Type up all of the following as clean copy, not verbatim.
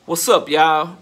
What's up, y'all?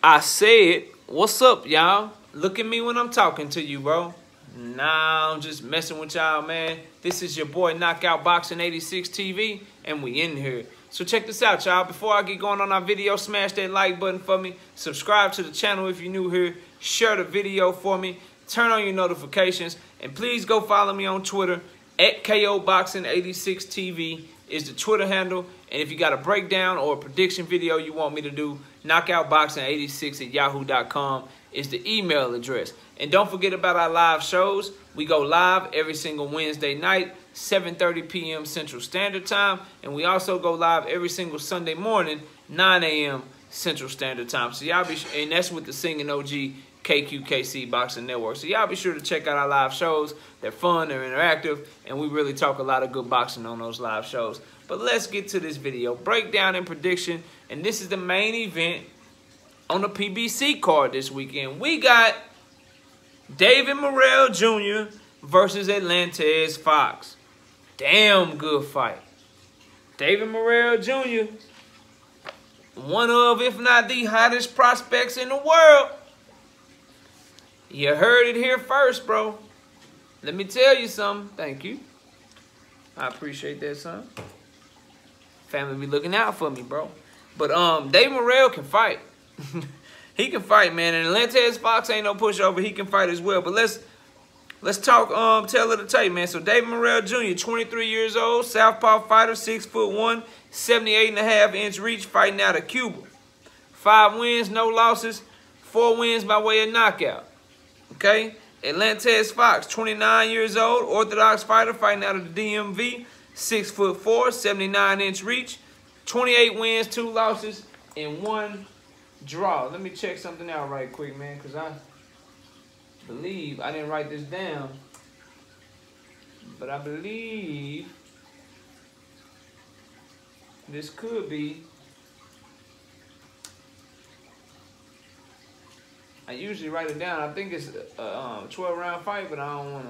I said, what's up, y'all? Look at me when I'm talking to you, bro. Nah, I'm just messing with y'all, man. This is your boy Knockout Boxing 86 TV, and we in here. So check this out, y'all. Before I get going on our video, smash that like button for me. Subscribe to the channel if you're new here. Share the video for me. Turn on your notifications. And please go follow me on Twitter. At KOBoxing86TV is the Twitter handle. And if you got a breakdown or a prediction video you want me to do, knockoutboxing86@yahoo.com is the email address. And don't forget about our live shows. We go live every single Wednesday night, 7:30 p.m. Central Standard Time. And we also go live every single Sunday morning, 9 a.m. Central Standard Time. So y'all and that's with the Singing OG KQKC Boxing Network. So y'all be sure to check out our live shows. They're fun, they're interactive, and we really talk a lot of good boxing on those live shows. But let's get to this video. Breakdown and prediction. And this is the main event on the PBC card this weekend. We got David Morrell Jr. versus Alantez Fox. Damn good fight. David Morrell Jr., one of, if not the hottest prospects in the world. You heard it here first, bro. Let me tell you something. Thank you. I appreciate that, son. Family be looking out for me, bro. But David Morrell can fight. He can fight, man. And Alantez Fox ain't no pushover. He can fight as well. But let's talk tell of the tape, man. So David Morrell Jr., 23 years old, southpaw fighter, 6'1", 78.5-inch reach, fighting out of Cuba. 5 wins, no losses, 4 wins by way of knockout. Okay? Alantez Fox, 29 years old, orthodox fighter, fighting out of the DMV, 6'4", 79-inch reach, 28 wins, 2 losses, and 1 draw. Let me check something out right quick, man, because I believe, I didn't write this down, but I believe this could be, I usually write it down. I think it's a 12-round fight, but I don't want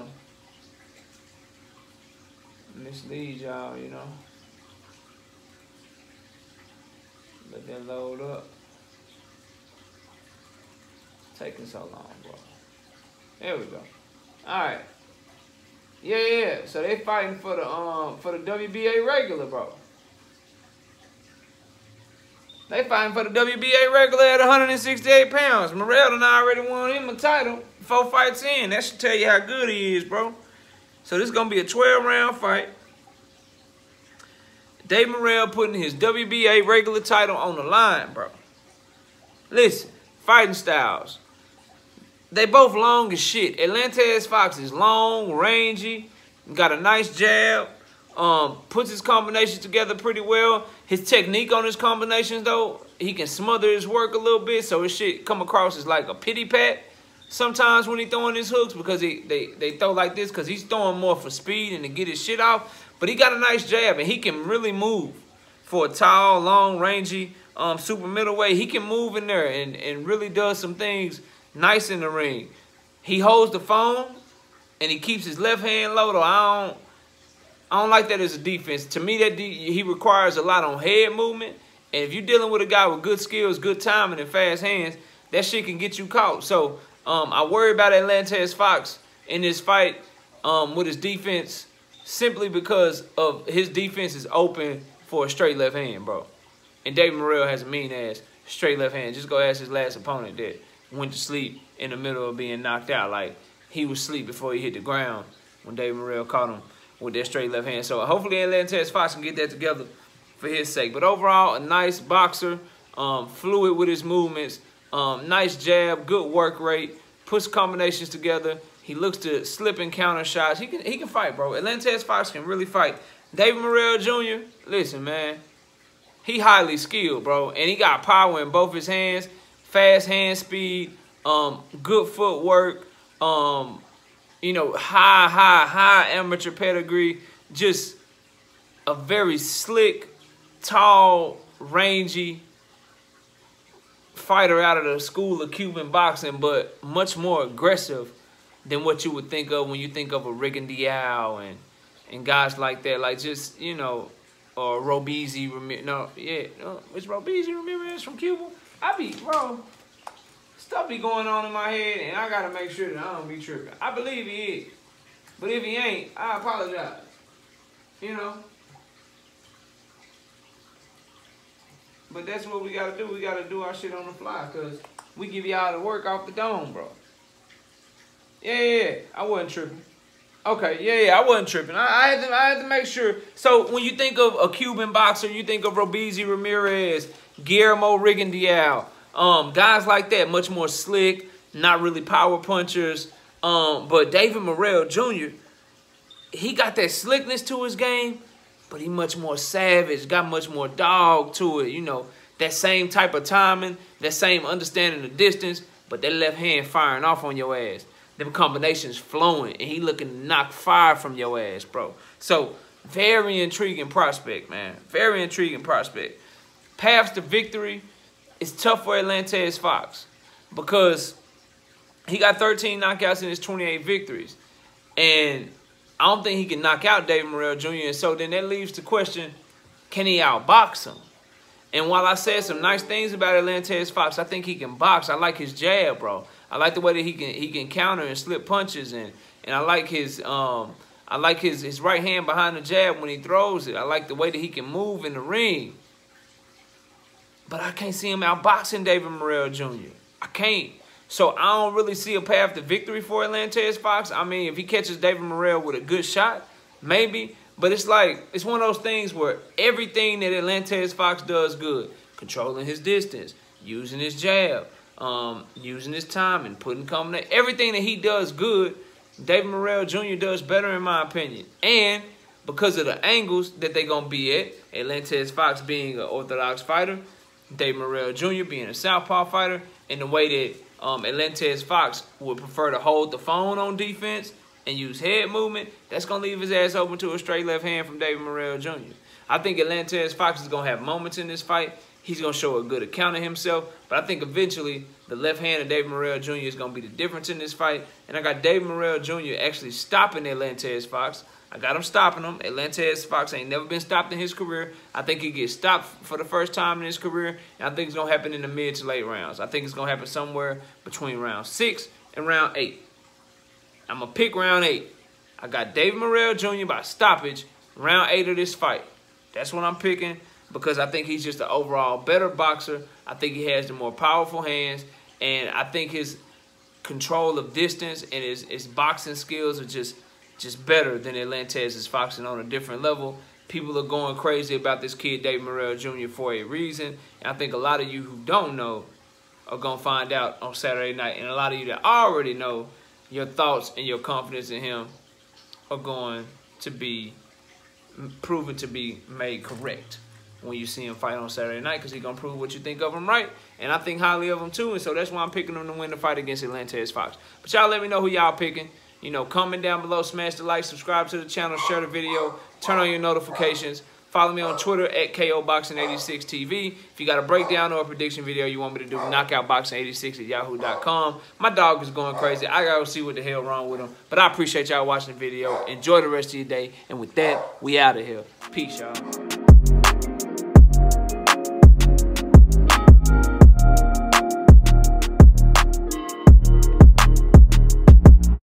to mislead y'all, you know. Let that load up. Taking so long, bro. There we go. All right. Yeah. So they fighting for the WBA regular, bro. They fighting for the WBA regular at 168 pounds. Morrell done already won him a title 4 fights in. That should tell you how good he is, bro. So this is going to be a 12-round fight. Dave Morrell putting his WBA regular title on the line, bro. Listen, fighting styles. They both long as shit. Alantez Fox is long, rangy, got a nice jab, puts his combinations together pretty well. His technique on his combinations, though, he can smother his work a little bit, so his shit come across as like a pity pat sometimes when he throwing his hooks, because they throw like this because he's throwing more for speed and to get his shit off. But he got a nice jab, and he can really move for a tall, long, rangy, super middleweight. He can move in there and really does some things nice in the ring. He holds the phone, and he keeps his left hand low, though. I don't like that as a defense. To me, he requires a lot on head movement. And if you're dealing with a guy with good skills, good timing, and fast hands, that shit can get you caught. So I worry about Alantez Fox in this fight with his defense, simply because of his defense is open for a straight left hand, bro. And David Morrell has a mean-ass straight left hand. Just go ask his last opponent that went to sleep in the middle of being knocked out. Like, he was asleep before he hit the ground when David Morrell caught him with that straight left hand. So hopefully Alantez Fox can get that together for his sake. But overall, a nice boxer, fluid with his movements, nice jab, good work rate, puts combinations together. He looks to slip and counter shots. He can fight, bro. Alantez Fox can really fight. David Morrell Jr., listen, man, he highly skilled, bro. And he got power in both his hands, fast hand speed, good footwork, you know, high amateur pedigree. Just a very slick, tall, rangy fighter out of the school of Cuban boxing, but much more aggressive than what you would think of when you think of a Rigondeaux and guys like that. Like, just, you know, or Robeisy Ramirez. No, yeah, it's Robeisy Ramirez from Cuba. Bro, stuff be going on in my head, and I gotta make sure that I don't be tripping. I believe he is, but if he ain't, I apologize. You know. But that's what we gotta do. We gotta do our shit on the fly, cause we give y'all the work off the dome, bro. Yeah, I wasn't tripping. Okay, yeah, I wasn't tripping. I had to make sure. So when you think of a Cuban boxer, you think of Robeisy Ramirez, Guillermo Rigondeaux, guys like that, much more slick, not really power punchers. But David Morrell Jr., he got that slickness to his game, but he much more savage, got much more dog to it. You know, that same type of timing, that same understanding of distance, but that left hand firing off on your ass. Them combinations flowing, and he looking to knock fire from your ass, bro. So, very intriguing prospect, man. Very intriguing prospect. Paths to victory is tough for Alantez Fox because he got 13 knockouts in his 28 victories. And I don't think he can knock out David Morrell Jr. And so then that leaves the question, can he outbox him? And while I said some nice things about Alantez Fox, I think he can box. I like his jab, bro. I like the way that he can counter and slip punches, and I like his right hand behind the jab when he throws it. I like the way that he can move in the ring. But I can't see him outboxing David Morrell Jr. I can't. So I don't really see a path to victory for Alantez Fox. I mean, if he catches David Morrell with a good shot, maybe. But it's like, it's one of those things where everything that Alantez Fox does good, controlling his distance, using his jab, using his timing, putting combination, everything that he does good, David Morrell Jr. does better in my opinion. And because of the angles that they're going to be at, Alantez Fox being an orthodox fighter, David Morrell Jr. being a southpaw fighter, and the way that Alantez Fox would prefer to hold the phone on defense and use head movement, that's going to leave his ass open to a straight left hand from David Morrell Jr. I think Alantez Fox is going to have moments in this fight. He's going to show a good account of himself. But I think eventually the left hand of David Morrell Jr. is going to be the difference in this fight. And I got David Morrell Jr. actually stopping Alantez Fox. I got him stopping him. Alantez Fox ain't never been stopped in his career. I think he gets stopped for the first time in his career. And I think it's going to happen in the mid to late rounds. I think it's going to happen somewhere between round 6 and round 8. I'm going to pick round 8. I got David Morrell Jr. by stoppage, round 8 of this fight. That's what I'm picking because I think he's just an overall better boxer. I think he has the more powerful hands, and I think his control of distance and his boxing skills are just better than Alantez's boxing on a different level. People are going crazy about this kid, David Morrell Jr., for a reason, and I think a lot of you who don't know are going to find out on Saturday night, and a lot of you that already know, your thoughts and your confidence in him are going to be proven to be made correct when you see him fight on Saturday night, because he's going to prove what you think of him right. And I think highly of him too, and so that's why I'm picking him to win the fight against Alantez Fox. But y'all let me know who y'all picking. You know, comment down below, smash the like, subscribe to the channel, share the video, turn on your notifications. Follow me on Twitter at KOBoxing86TV. If you got a breakdown or a prediction video you want me to do, knockoutboxing86 at yahoo.com. My dog is going crazy. I got to see what the hell wrong with him. But I appreciate y'all watching the video. Enjoy the rest of your day. And with that, we out of here. Peace, y'all.